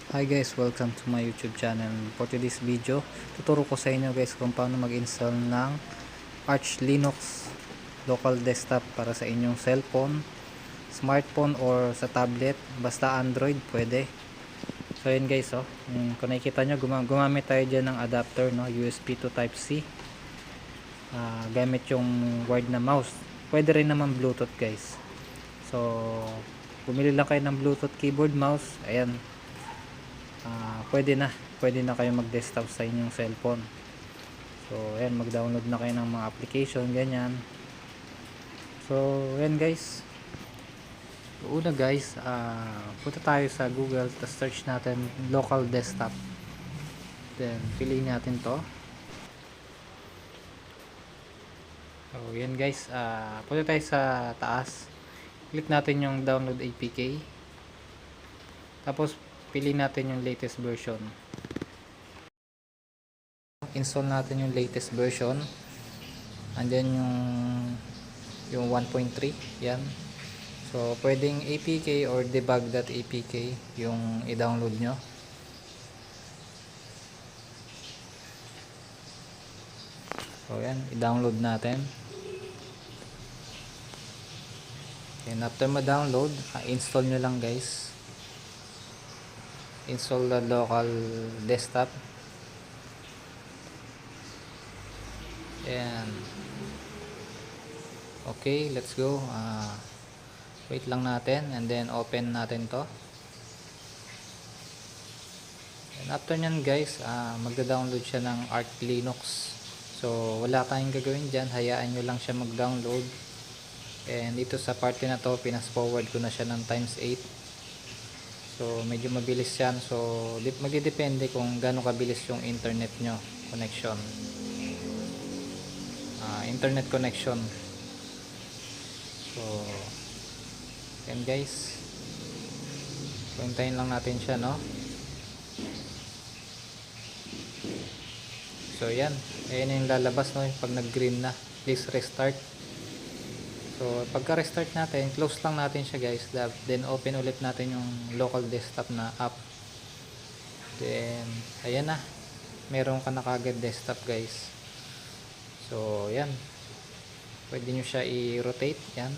Hi guys, welcome to my YouTube channel. For today's video, tuturo ko sa inyo guys kung paano mag-install ng Arch Linux local desktop para sa inyong cellphone, smartphone or sa tablet, basta Android pwede. So yun guys, kung nakikita nyo, gumamit tayo dyan ng adapter, no? USB to Type-C. Gamit yung wired na mouse. Pwede rin naman Bluetooth guys. So bumili lang kayo ng Bluetooth keyboard mouse. Ayan, pwede na kayo mag-desktop sa inyong cellphone. So ayan, mag-download na kayo ng mga application ganyan. So ayan guys, una guys, punta tayo sa Google, tapos search natin local desktop, then piliin natin to. So ayan guys, punta tayo sa taas, click natin yung download APK, tapos piliin natin yung latest version. Install natin yung latest version. Andyan yung 1.3, yan. So pwedeng APK or debug.apk yung i-download nyo. So yan, i-download natin. And after ma-download, install nyo lang guys. Install the local desktop. And okay, let's go. Wait lang natin, and then open natin to. And after nyan guys, magda-download siya ng Arch Linux. So wala tayong gagawin dyan, hayaan nyo lang siya mag-download. And dito sa parte na to, pinas forward ko na siya ng ×8. So medyo mabilis yan. So magdidepende kung gaano kabilis yung internet nyo connection. Internet connection. So yan guys, hintayin lang natin siya, no? So yan, ayan yung lalabas, no? Pag nag green na, please restart. So pagka restart natin, close lang natin siya guys, then open ulit natin yung local desktop na app. Then ayan na, meron ka na kagad desktop guys. So yan, pwede nyo siya i-rotate, yan,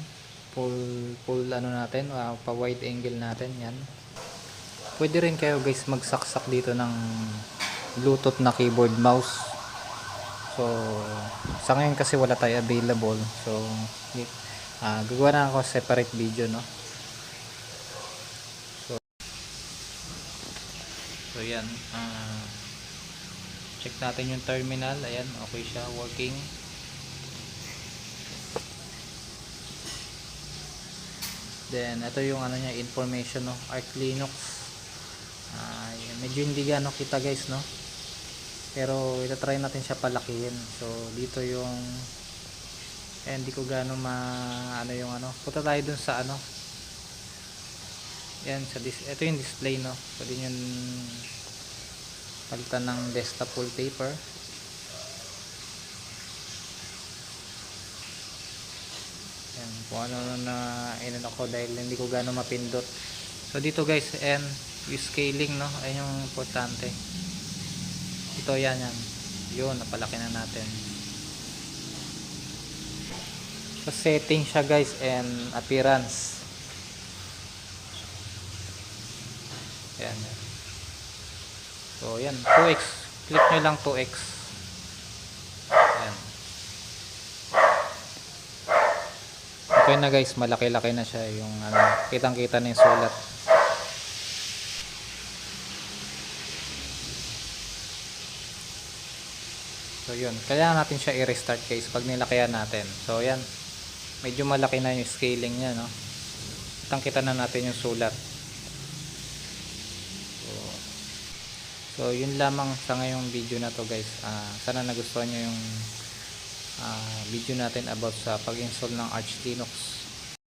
full ano natin, pa wide angle natin, yan. Pwede rin kayo guys magsaksak dito ng Bluetooth na keyboard mouse. So sa ngayon kasi wala tayo available, so gagawa na ako separate video, no? So yan, check natin yung terminal. Ayan, okay siya, working. Then ito yung ano niya, information, no? Arch Linux. Medyo hindi gaano kita guys, no? Pero ita-try natin siya palakihin. So dito yung hindi ko gaano ano yung ano. Punta tayo dun sa ano. Yan, sa ito yung display, no? Pwede nyo palitan ng desktop wallpaper. Yan, kung ano na inano ko dahil hindi ko gaano mapindot. So dito guys, and yung scaling, no? Ayun yung importante. Ito yan. Yun, napalaki na natin. So setting siya guys, and appearance. Yan. So yan, 2x. Click nyo lang 2x. Yan. Okay na guys, malaki-laki na siya yung ano, kitang-kita na yung sulat. So yun, kailangan natin siya i-restart guys pag nilakihan natin. So yan, medyo malaki na yung scaling niya, no? Kitang-kita na natin yung sulat. So yun lamang sa ngayong video na to guys. Sana nagustuhan nyo yung video natin about sa pag-install ng Arch Linux.